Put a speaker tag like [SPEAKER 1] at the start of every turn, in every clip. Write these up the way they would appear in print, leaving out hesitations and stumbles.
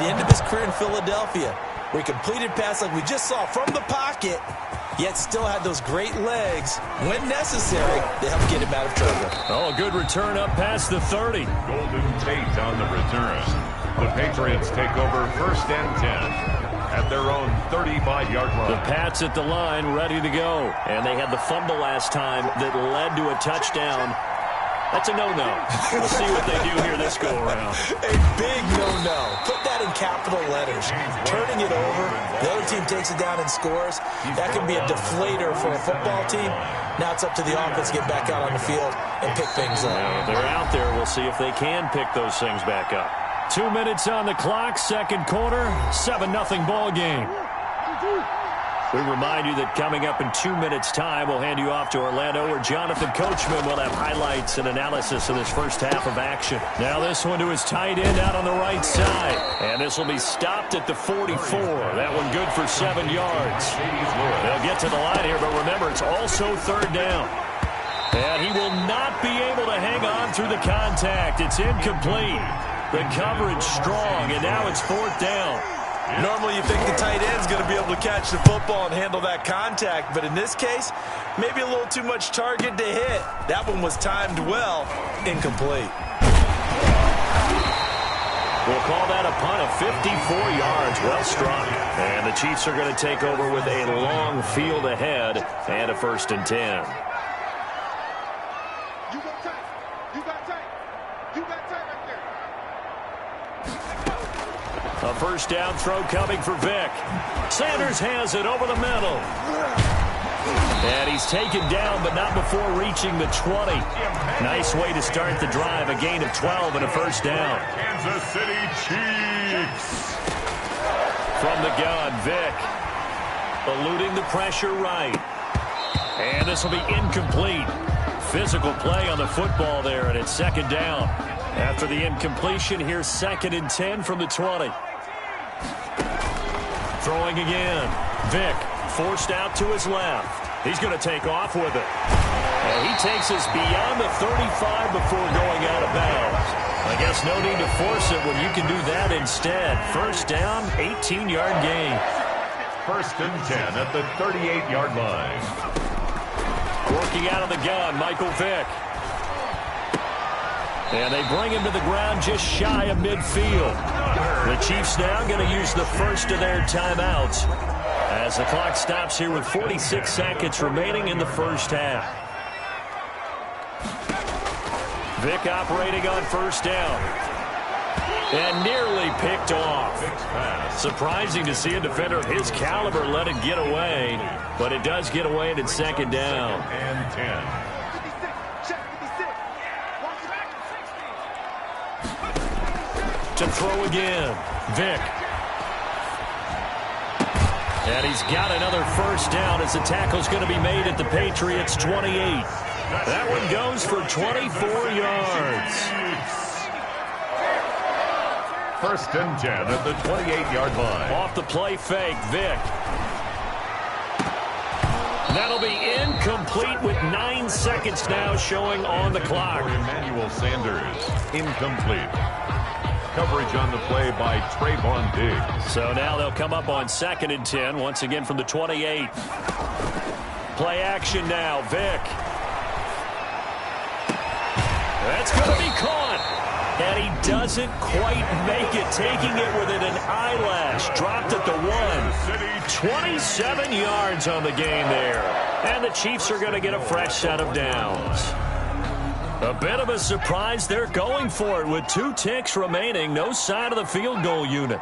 [SPEAKER 1] the end of his career in Philadelphia, where he completed passes like we just saw from the pocket, yet still had those great legs. When necessary, they help get him out of trouble.
[SPEAKER 2] Oh, a good return up past the 30.
[SPEAKER 3] Golden Tate on the return. The Patriots take over 1st and 10 at their own 35-yard line.
[SPEAKER 2] The Pats at the line, ready to go. And they had the fumble last time that led to a touchdown. That's a no-no. We'll see what they do here this go-around.
[SPEAKER 1] A big no-no. Put that in capital letters. Turning it over, the other team takes it down and scores. That can be a deflator for a football team. Now it's up to the offense to get back out on the field and pick things up.
[SPEAKER 2] They're out there. We'll see if they can pick those things back up. 2 minutes on the clock, second quarter, 7-0 ball game. We remind you that coming up in 2 minutes' time, we'll hand you off to Orlando, where Jonathan Coachman will have highlights and analysis of this first half of action. Now this one to his tight end out on the right side. And this will be stopped at the 44. That one good for 7 yards. They'll get to the line here, but remember, it's also third down. And he will not be able to hang on through the contact. It's incomplete. The coverage strong, and now it's fourth down.
[SPEAKER 1] Normally you think the tight end's going to be able to catch the football and handle that contact, but in this case, maybe a little too much target to hit. That one was timed well, incomplete.
[SPEAKER 2] We'll call that a punt of 54 yards, well struck. And the Chiefs are going to take over with a long field ahead and a 1st and 10. A first down throw coming for Vick. Sanders has it over the middle. And he's taken down, but not before reaching the 20. Nice way to start the drive. A gain of 12 and a first down.
[SPEAKER 3] Kansas City Chiefs.
[SPEAKER 2] From the gun, Vick. Eluding the pressure right. And this will be incomplete. Physical play on the football there, and it's second down. After the incompletion, here's 2nd and 10 from the 20. Throwing again. Vick forced out to his left. He's going to take off with it. And he takes us beyond the 35 before going out of bounds. I guess no need to force it when you can do that instead. First down, 18-yard gain.
[SPEAKER 3] 1st and 10 at the 38-yard line.
[SPEAKER 2] Working out of the gun, Michael Vick. And they bring him to the ground just shy of midfield. The Chiefs now going to use the first of their timeouts as the clock stops here with 46 seconds remaining in the first half. Vick operating on first down. And nearly picked off. Surprising to see a defender of his caliber let it get away. But it does get away, and it's second down.
[SPEAKER 3] And 10.
[SPEAKER 2] To throw again. Vick. And he's got another first down as the tackle's going to be made at the Patriots' 28. That one goes for 24 yards.
[SPEAKER 3] 1st and 10 at the 28-yard line.
[SPEAKER 2] Off the play fake, Vick. That'll be incomplete with 9 seconds now showing on the clock.
[SPEAKER 3] Emmanuel Sanders, incomplete. Coverage on the play by Trayvon Diggs.
[SPEAKER 2] So now they'll come up on 2nd and 10, once again from the 28. Play action now, Vick. That's going to be caught. And he doesn't quite make it, taking it within an eyelash. Dropped at the 1. 27 yards on the game there. And the Chiefs are going to get a fresh set of downs. A bit of a surprise. They're going for it with 2 ticks remaining. No sign of the field goal unit.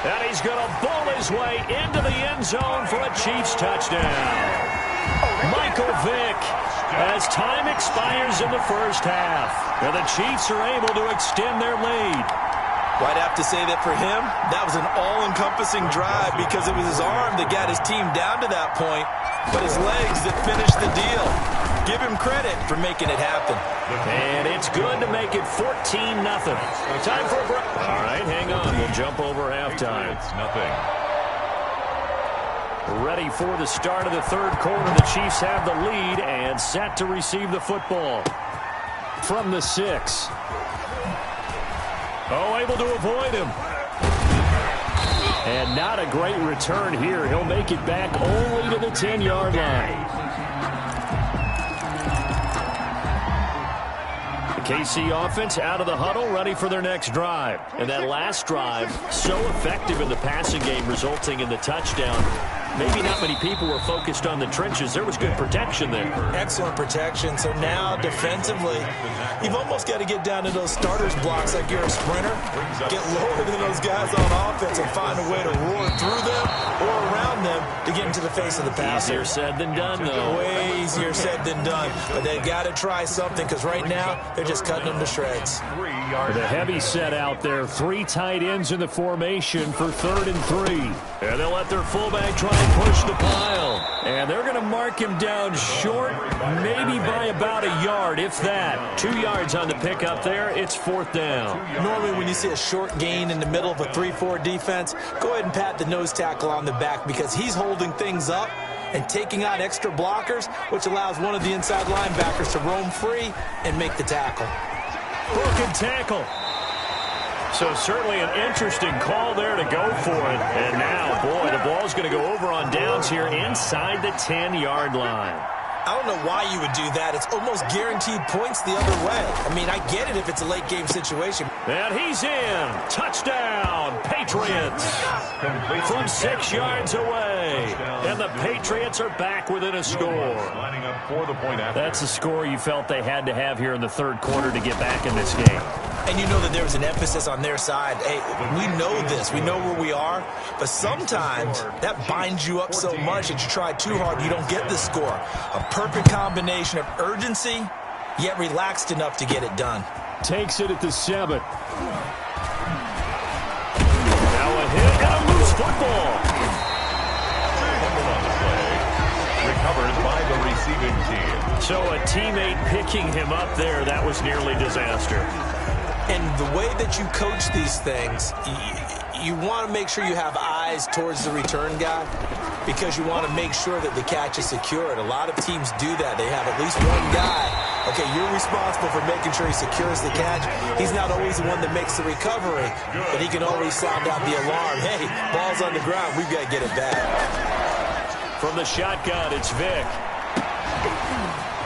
[SPEAKER 2] And he's going to bowl his way into the end zone for a Chiefs touchdown. Michael Vick, as time expires in the first half. And the Chiefs are able to extend their lead.
[SPEAKER 1] Well, I'd have to say that for him, that was an all-encompassing drive because it was his arm that got his team down to that point, but his legs that finished the deal. Give him credit for making it happen.
[SPEAKER 2] And it's good to make it 14-0. Time for a break. All right, hang on. We'll jump over halftime.
[SPEAKER 3] It's nothing.
[SPEAKER 2] Ready for the start of the third quarter. The Chiefs have the lead and set to receive the football. from the 6. Oh, able to avoid him. And not a great return here. He'll make it back only to the 10-yard line. The KC offense out of the huddle, ready for their next drive. And that last drive, so effective in the passing game, resulting in the touchdown. Maybe not many people were focused on the trenches. There was good protection there.
[SPEAKER 1] Excellent protection. So now defensively, you've almost got to get down to those starters blocks like you're a sprinter. Get lower than those guys on offense and find a way to roar through them or around them to get into the face of the passer.
[SPEAKER 2] Easier said than done, though.
[SPEAKER 1] Way easier said than done. But they've got to try something because right now they're just cutting them to shreds.
[SPEAKER 2] The heavy set out there. 3 tight ends in the formation for 3rd and 3. And they'll let their fullback try and push the pile. And they're going to mark him down short, maybe by about a yard, if that. 2 yards on the pickup there. It's 4th down.
[SPEAKER 1] Normally when you see a short gain in the middle of a 3-4 defense, go ahead and pat the nose tackle on the back because he's holding things up and taking out extra blockers, which allows one of the inside linebackers to roam free and make the tackle.
[SPEAKER 2] Broken tackle. So certainly an interesting call there to go for it. And now, boy, the ball's going to go over on downs here inside the 10-yard line.
[SPEAKER 1] I don't know why you would do that. It's almost guaranteed points the other way. I mean, I get it if it's a late game situation.
[SPEAKER 2] And he's in. Touchdown, Patriots. From 6 yards away. And the Patriots are back within a score. That's a score you felt they had to have here in the 3rd quarter to get back in this game.
[SPEAKER 1] And you know that there was an emphasis on their side. Hey, we know this. We know where we are. But sometimes that binds you up so much that you try too hard, you don't get the score. A perfect combination of urgency, yet relaxed enough to get it done.
[SPEAKER 2] Takes it at the 7. Now a hit and a loose football.
[SPEAKER 3] Recovered by the receiving team.
[SPEAKER 2] So a teammate picking him up there, that was nearly disaster.
[SPEAKER 1] And the way that you coach these things, you want to make sure you have eyes towards the return guy because you want to make sure that the catch is secured. A lot of teams do that. They have at least one guy. Okay, you're responsible for making sure he secures the catch. He's not always the one that makes the recovery, but he can always sound out the alarm. Hey, ball's on the ground. We've got to get it back.
[SPEAKER 2] From the shotgun, it's Vick.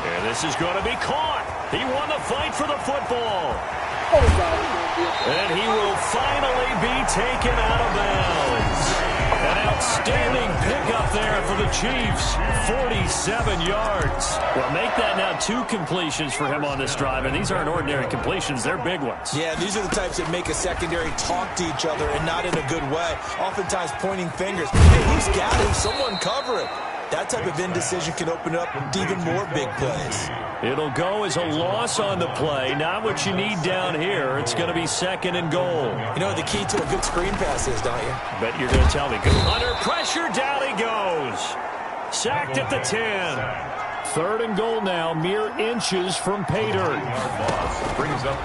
[SPEAKER 2] And this is going to be caught. He won the fight for the football. And he will finally be taken out of bounds. An outstanding pickup there for the Chiefs. 47 yards. Well, make that now 2 completions for him on this drive. And these aren't ordinary completions. They're big ones.
[SPEAKER 1] Yeah, these are the types that make a secondary talk to each other and not in a good way. Oftentimes pointing fingers. Hey, he's got him. Someone cover it. That type of indecision can open up to even more big plays.
[SPEAKER 2] It'll go as a loss on the play. Not what you need down here. It's going to be 2nd and goal.
[SPEAKER 1] You know what the key to a good screen pass is, don't you?
[SPEAKER 2] Bet you're going to tell me. Under pressure, down he goes. Sacked at the 10. 3rd and goal now, mere inches from pay dirt.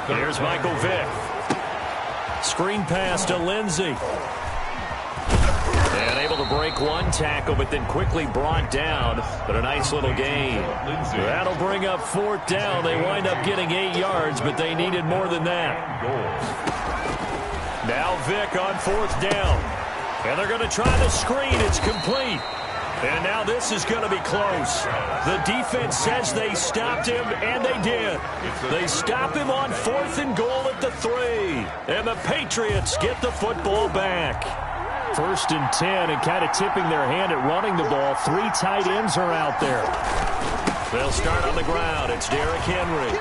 [SPEAKER 2] Here's Michael Vick. Screen pass to Lindsey. And able to break one tackle, but then quickly brought down. But a nice little gain. That'll bring up 4th down. They wind up getting 8 yards, but they needed more than that. Now Vick on 4th down. And they're going to try the screen. It's complete. And now this is going to be close. The defense says they stopped him, and they did. They stop him on 4th and goal at the 3. And the Patriots get the football back. 1st and 10, and kind of tipping their hand at running the ball. 3 tight ends are out there. They'll start on the ground. It's Derrick Henry.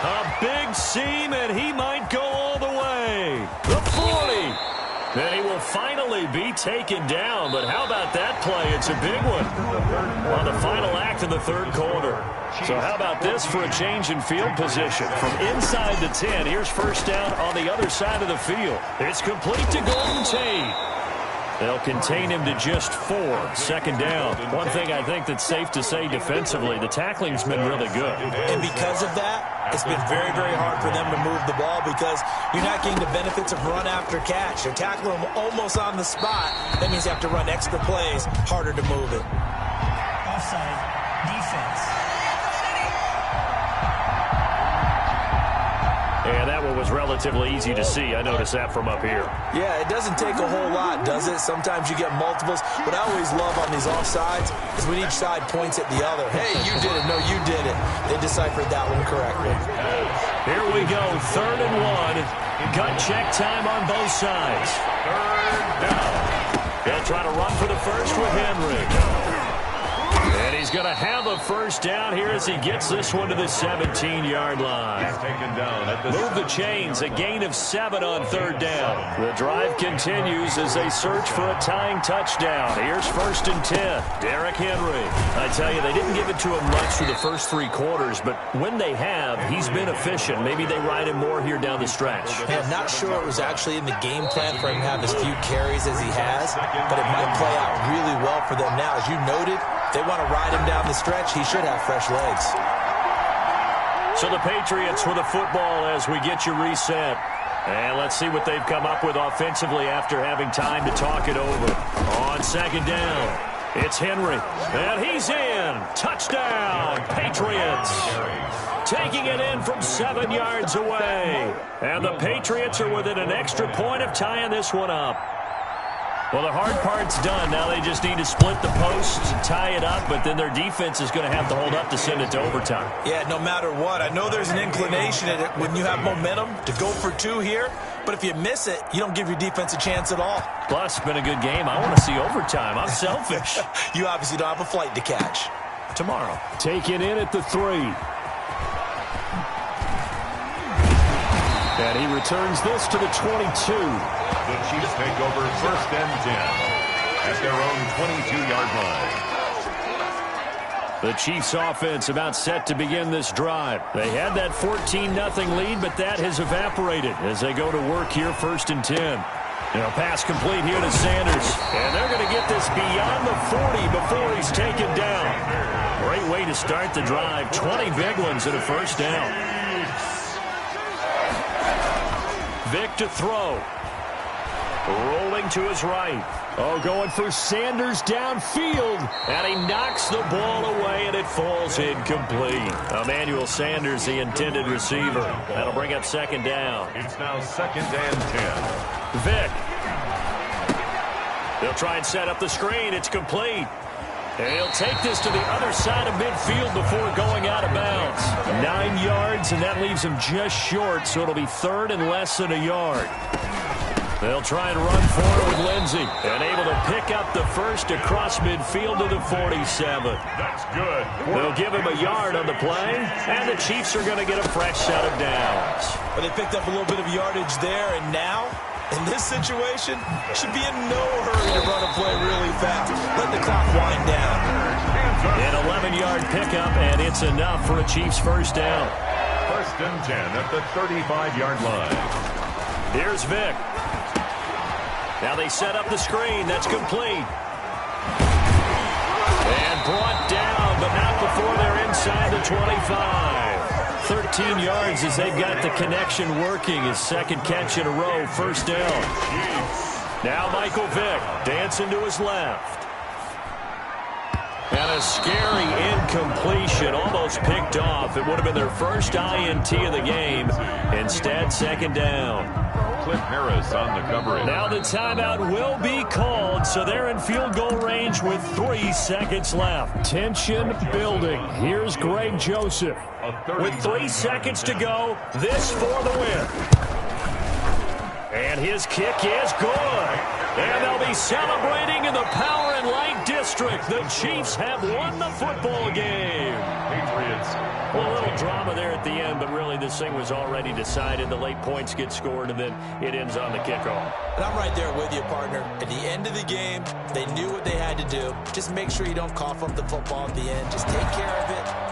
[SPEAKER 2] A big seam, and he might go all the way. The 40. And he will finally be taken down. But how about that play? It's a big one on the final act of the 3rd quarter. So how about this for a change in field position? From inside the 10, here's 1st down on the other side of the field. It's complete to Golden Tate. They'll contain him to just 4. 2nd down. One thing I think that's safe to say defensively, the tackling's been really good.
[SPEAKER 1] And because of that, it's been very, very hard for them to move the ball because you're not getting the benefits of run after catch. They're tackling them almost on the spot. That means you have to run extra plays, harder to move it.
[SPEAKER 4] Offside, defense.
[SPEAKER 2] was relatively easy to see. I noticed that from up here.
[SPEAKER 1] Yeah, it doesn't take a whole lot, does it? Sometimes you get multiples. What I always love on these offsides is when each side points at the other. Hey, you did it. No, you did it. They deciphered that one correctly.
[SPEAKER 2] Here we go, 3rd and 1. Gut check time on both sides. 3rd down. He'll try to run for the first with Henry. And he's going to have a first down here as he gets this one to the 17-yard line.
[SPEAKER 3] He's taken down at the
[SPEAKER 2] Move the chains, a gain of 7 on 3rd down. The drive continues as they search for a tying touchdown. Here's 1st and 10. Derrick Henry. I tell you, they didn't give it to him much through the first 3 quarters, but when they have, he's been efficient. Maybe they ride him more here down the stretch.
[SPEAKER 1] Hey, I'm not sure it was actually in the game plan for him to have as few carries as he has, but it might play out really well for them now. As you noted, they want to ride him down the stretch. He should have fresh legs.
[SPEAKER 2] So the Patriots with the football as we get you reset. And let's see what they've come up with offensively after having time to talk it over. On 2nd down, it's Henry. And he's in. Touchdown, Patriots. Taking it in from 7 yards away. And the Patriots are within an extra point of tying this one up. Well, the hard part's done. Now they just need to split the posts and tie it up, but then their defense is going to have to hold up to send it to overtime.
[SPEAKER 1] Yeah, no matter what. I know there's an inclination in it when you have momentum to go for 2 here, but if you miss it, you don't give your defense a chance at all.
[SPEAKER 2] Plus, it's been a good game. I want to see overtime. I'm selfish.
[SPEAKER 1] You obviously don't have a flight to catch.
[SPEAKER 2] Tomorrow. Taken in at the 3. And he returns this to the 22.
[SPEAKER 3] The Chiefs take over 1st and 10 at their own 22-yard line.
[SPEAKER 2] The Chiefs offense about set to begin this drive. They had that 14-0 lead, but that has evaporated as they go to work here 1st and 10. Now pass complete here to Sanders. And they're going to get this beyond the 40 before he's taken down. Great way to start the drive. 20 big ones and a first down. Vick to throw. Rolling to his right. Oh, going for Sanders downfield. And he knocks the ball away, and it falls incomplete. Emmanuel Sanders, the intended receiver. That'll bring up 2nd down.
[SPEAKER 3] It's now 2nd and 10.
[SPEAKER 2] Vick. They'll try and set up the screen. It's complete. And he'll take this to the other side of midfield before going out of bounds. 9 yards, and that leaves him just short, so it'll be 3rd and less than a yard. They'll try and run forward with Lindsey. And able to pick up the first across midfield to the 47.
[SPEAKER 3] That's good.
[SPEAKER 2] They'll give him a yard on the play, and the Chiefs are going to get a fresh set of downs.
[SPEAKER 1] But they picked up a little bit of yardage there, and now, in this situation, should be in no hurry to run a play really fast. Let the clock wind down.
[SPEAKER 2] An 11-yard pickup, and it's enough for a Chiefs first down.
[SPEAKER 3] 1st and 10 at the 35-yard line.
[SPEAKER 2] Here's Vick. Now they set up the screen. That's complete. And brought down, but not before they're inside the 25. 13 yards as they've got the connection working. His 2nd catch in a row, first down. Now Michael Vick dancing to his left. And a scary incompletion, almost picked off. It would have been their first INT of the game. Instead, 2nd down.
[SPEAKER 3] Cliff Harris on the coverage.
[SPEAKER 2] Now the timeout will be called, so they're in field goal range with 3 seconds left. Tension building. Here's Greg Joseph. With 3 seconds to go, this for the win. And his kick is good. And they'll be celebrating in the Power and Light District. The Chiefs have won the football game.
[SPEAKER 3] Patriots.
[SPEAKER 2] Well, a little drama there at the end, but really this thing was already decided. The late points get scored, and then it ends on the kickoff.
[SPEAKER 1] And I'm right there with you, partner. At the end of the game, they knew what they had to do. Just make sure you don't cough up the football at the end. Just take care of it.